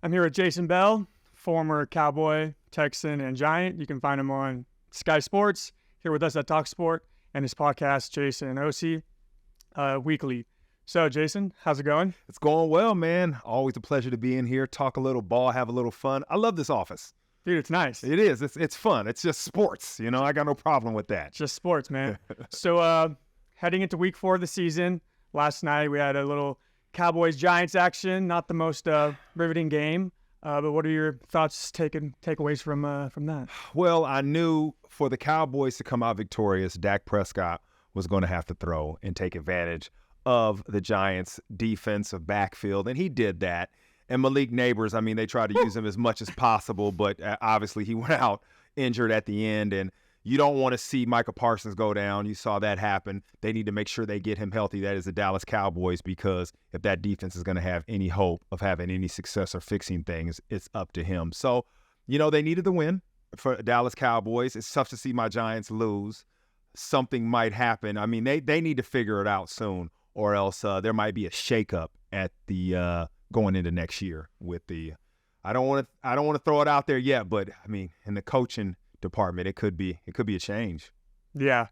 I'm here with Jason Bell, former Cowboy, Texan, and Giant. You can find him on Sky Sports, here with us at talkSPORT, and his podcast, Jason and OC, weekly. So, Jason, how's it going? It's going well, man. Always a pleasure to be in here, talk a little ball, have a little fun. I love this office. Dude, it's nice. It is. It's fun. It's just sports. You know, I got no problem with that. Just sports, man. So, heading into week 4 of the season, last night we had a little Cowboys Giants action. Not the most riveting game, but what are your thoughts, takeaways from that? Well, I knew for the Cowboys to come out victorious, Dak Prescott was going to have to throw and take advantage of the Giants' defensive backfield, and he did that. And Malik Neighbors, I mean, they tried to use him as much as possible, but obviously he went out injured at the end, and you don't want to see Micah Parsons go down. You saw that happen. They need to make sure they get him healthy. That is the Dallas Cowboys, because if that defense is going to have any hope of having any success or fixing things, it's up to him. So, you know, they needed the win for Dallas Cowboys. It's tough to see my Giants lose. Something might happen. I mean, they need to figure it out soon, or else there might be a shakeup at the going into next year with the. I don't want to throw it out there yet, but I mean, in the coaching department, it could be a change. Yeah.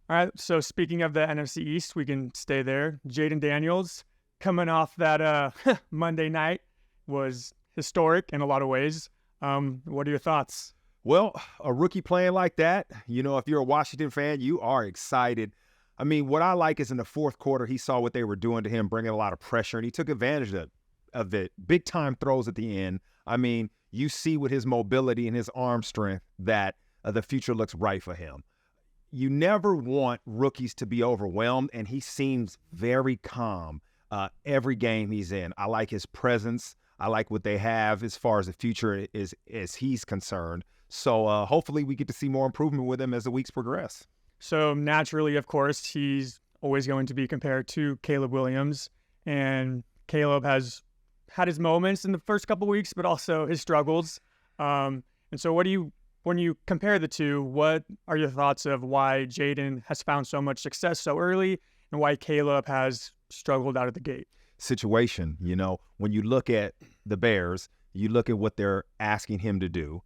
All right. So speaking of the NFC East, we can stay there. Jayden Daniels, coming off that Monday night, was historic in a lot of ways. What are your thoughts? Well, a rookie playing like that, you know, if you're a Washington fan, you are excited. I mean, what I like is in the fourth quarter, he saw what they were doing to him, bringing a lot of pressure, and he took advantage of it. Big time throws at the end. I mean, you see with his mobility and his arm strength that the future looks bright for him. You never want rookies to be overwhelmed, and he seems very calm every game he's in. I like his presence. I like what they have as far as the future is as he's concerned. So hopefully we get to see more improvement with him as the weeks progress. So naturally, of course, he's always going to be compared to Caleb Williams, and Caleb has had his moments in the first couple weeks, but also his struggles. And so when you compare the two, what are your thoughts of why Jayden has found so much success so early and why Caleb has struggled out of the gate? Situation, you know, when you look at the Bears, you look at what they're asking him to do.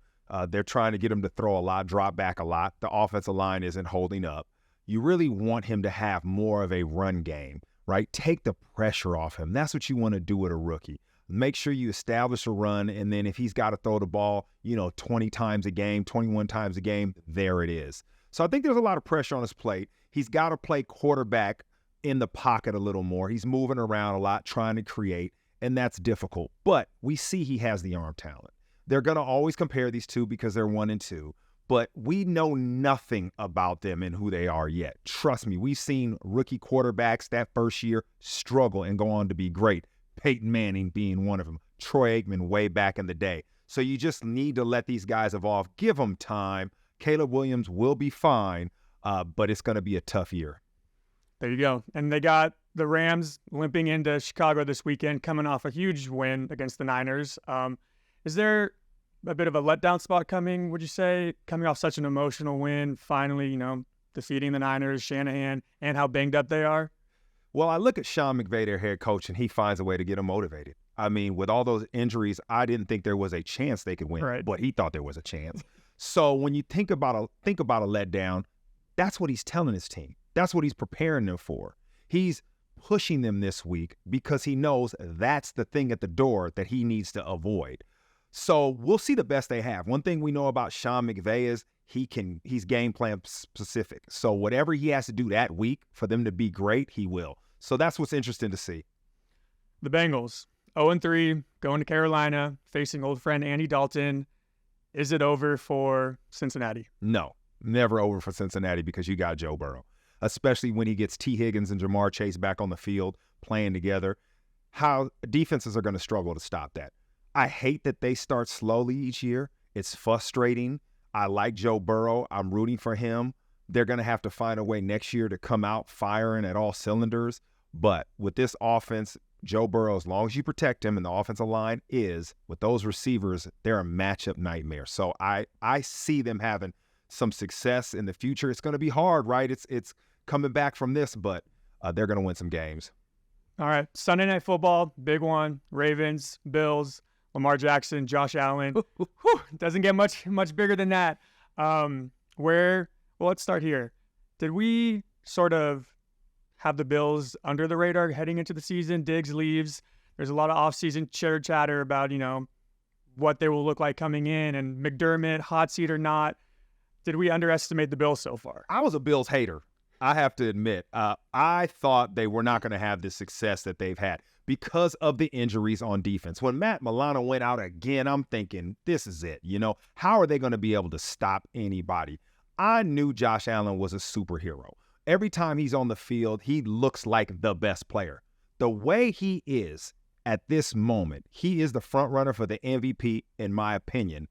They're trying to get him to throw a lot, drop back a lot. The offensive line isn't holding up. You really want him to have more of a run game, right? Take the pressure off him. That's what you want to do with a rookie. Make sure you establish a run, and then if he's got to throw the ball, 20 times a game, 21 times a game, there it is. So I think there's a lot of pressure on his plate. He's got to play quarterback in the pocket a little more. He's moving around a lot, trying to create, and that's difficult. But we see he has the arm talent. They're going to always compare these two because they're 1 and 2, but we know nothing about them and who they are yet. Trust me, we've seen rookie quarterbacks that first year struggle and go on to be great. Peyton Manning being one of them, Troy Aikman way back in the day. So you just need to let these guys evolve. Give them time. Caleb Williams will be fine, but it's going to be a tough year. There you go. And they got the Rams limping into Chicago this weekend, coming off a huge win against the Niners. Is there a bit of a letdown spot coming, would you say, coming off such an emotional win, finally, defeating the Niners, Shanahan, and how banged up they are? Well, I look at Sean McVay, their head coach, and he finds a way to get them motivated. I mean, with all those injuries, I didn't think there was a chance they could win, right, but he thought there was a chance. So when you think about a letdown, that's what he's telling his team. That's what he's preparing them for. He's pushing them this week because he knows that's the thing at the door that he needs to avoid. So we'll see the best they have. One thing we know about Sean McVay is he's game plan specific. So whatever he has to do that week for them to be great, he will. So that's what's interesting to see. The Bengals, 0-3, going to Carolina, facing old friend Andy Dalton. Is it over for Cincinnati? No, never over for Cincinnati because you got Joe Burrow, especially when he gets T. Higgins and Jamar Chase back on the field playing together. How defenses are going to struggle to stop that. I hate that they start slowly each year. It's frustrating. I like Joe Burrow. I'm rooting for him. They're going to have to find a way next year to come out firing at all cylinders. But with this offense, Joe Burrow, as long as you protect him and the offensive line is, with those receivers, they're a matchup nightmare. So I see them having some success in the future. It's going to be hard, right? It's coming back from this, but they're going to win some games. All right, Sunday Night Football, big one. Ravens, Bills. Lamar Jackson, Josh Allen. Doesn't get much bigger than that. Well, let's start here. Did we sort of have the Bills under the radar heading into the season? Diggs leaves. There's a lot of offseason chitter chatter about, what they will look like coming in, and McDermott, hot seat or not. Did we underestimate the Bills so far? I was a Bills hater, I have to admit. I thought they were not going to have the success that they've had because of the injuries on defense. When Matt Milano went out again, I'm thinking, this is it. How are they going to be able to stop anybody? I knew Josh Allen was a superhero. Every time he's on the field, he looks like the best player. The way he is at this moment, he is the front runner for the MVP, in my opinion.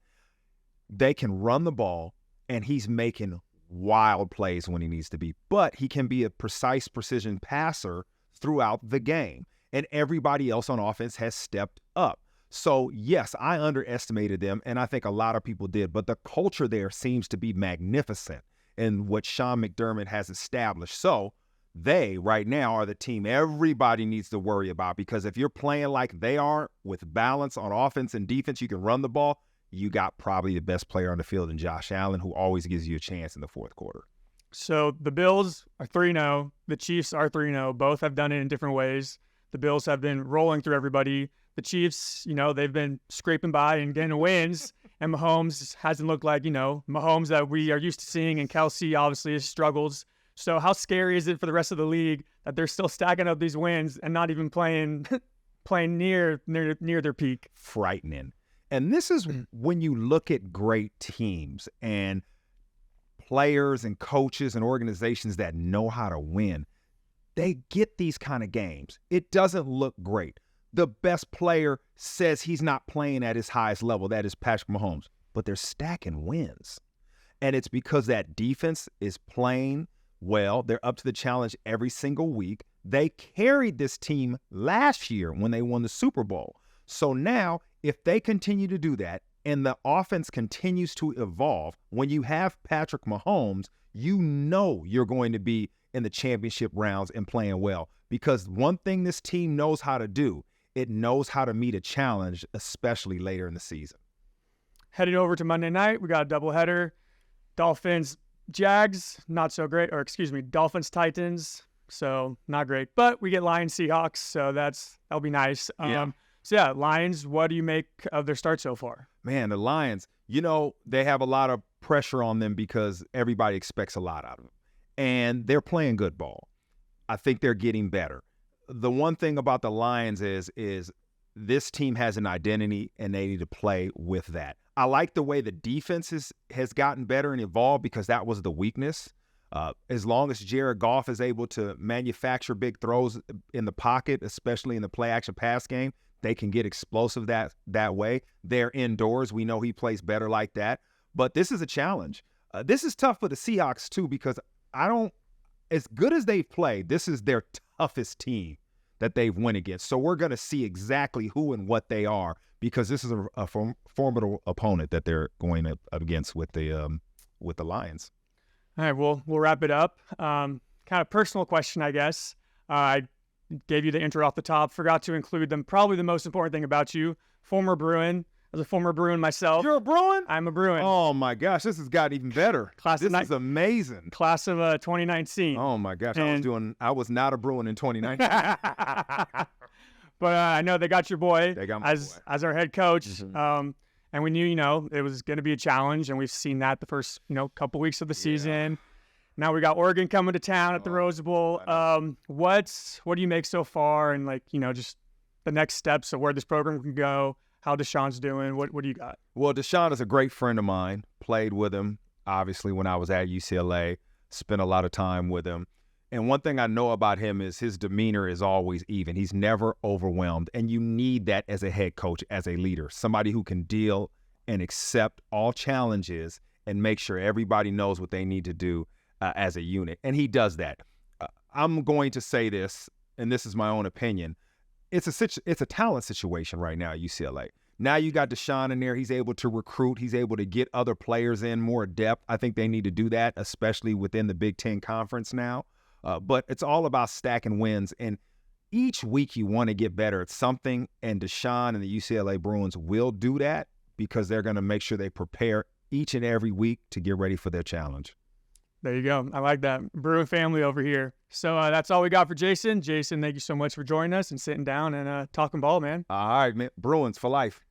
They can run the ball, and he's making wild plays when he needs to be. But he can be a precise precision passer throughout the game. And everybody else on offense has stepped up. So, yes, I underestimated them, and I think a lot of people did. But the culture there seems to be magnificent in what Sean McDermott has established. So they, right now, are the team everybody needs to worry about, because if you're playing like they are with balance on offense and defense, you can run the ball, you got probably the best player on the field in Josh Allen, who always gives you a chance in the fourth quarter. So the Bills are 3-0. The Chiefs are 3-0. Both have done it in different ways. The Bills have been rolling through everybody. The Chiefs, they've been scraping by and getting wins. And Mahomes hasn't looked like, Mahomes that we are used to seeing. And Kelsey obviously has struggles. So how scary is it for the rest of the league that they're still stacking up these wins and not even playing near their peak? Frightening. And this is when you look at great teams and players and coaches and organizations that know how to win, they get these kind of games. It doesn't look great. The best player says he's not playing at his highest level. That is Patrick Mahomes. But they're stacking wins. And it's because that defense is playing well. They're up to the challenge every single week. They carried this team last year when they won the Super Bowl. So now, if they continue to do that and the offense continues to evolve, when you have Patrick Mahomes, you're going to be in the championship rounds and playing well. Because one thing this team knows how to do, it knows how to meet a challenge, especially later in the season. Heading over to Monday night, we got a doubleheader. Dolphins, Jags, not so great. Or excuse me, Dolphins, Titans, so not great. But we get Lions, Seahawks, so that'll be nice. So Lions, what do you make of their start so far? Man, the Lions, they have a lot of pressure on them because everybody expects a lot out of them. And they're playing good ball. I think they're getting better. The one thing about the Lions is this team has an identity, and they need to play with that. I like the way the defense has gotten better and evolved, because that was the weakness. As long as Jared Goff is able to manufacture big throws in the pocket, especially in the play-action pass game, they can get explosive that way. They're indoors. We know he plays better like that. But this is a challenge. This is tough for the Seahawks, too, because as good as they've played, this is their toughest team that they've went against. So we're going to see exactly who and what they are, because this is a formidable opponent that they're going up against with the Lions. All right, we'll wrap it up. Kind of personal question, I guess. I gave you the intro off the top, forgot to include them. Probably the most important thing about you, former Bruin. As a former Bruin myself. You're a Bruin? I'm a Bruin. Oh, my gosh. This has got even better. This is amazing. Class of 2019. Oh, my gosh. I was not a Bruin in 2019. But I know they got your boy as our head coach. Mm-hmm. And we knew, it was going to be a challenge. And we've seen that the first, couple weeks of the season. Now we got Oregon coming to town at the Rose Bowl. What do you make so far? And just the next steps of where this program can go. How Deshaun's doing? What do you got? Well, Deshaun is a great friend of mine. Played with him, obviously, when I was at UCLA. Spent a lot of time with him. And one thing I know about him is his demeanor is always even. He's never overwhelmed. And you need that as a head coach, as a leader. Somebody who can deal and accept all challenges and make sure everybody knows what they need to do as a unit. And he does that. I'm going to say this, and this is my own opinion. It's a talent situation right now at UCLA. Now you got Deshaun in there. He's able to recruit. He's able to get other players in more depth. I think they need to do that, especially within the Big Ten Conference now. But it's all about stacking wins. And each week you want to get better at something, and Deshaun and the UCLA Bruins will do that because they're going to make sure they prepare each and every week to get ready for their challenge. There you go. I like that. Bruin family over here. So that's all we got for Jason. Jason, thank you so much for joining us and sitting down and talking ball, man. All right, man. Bruins for life.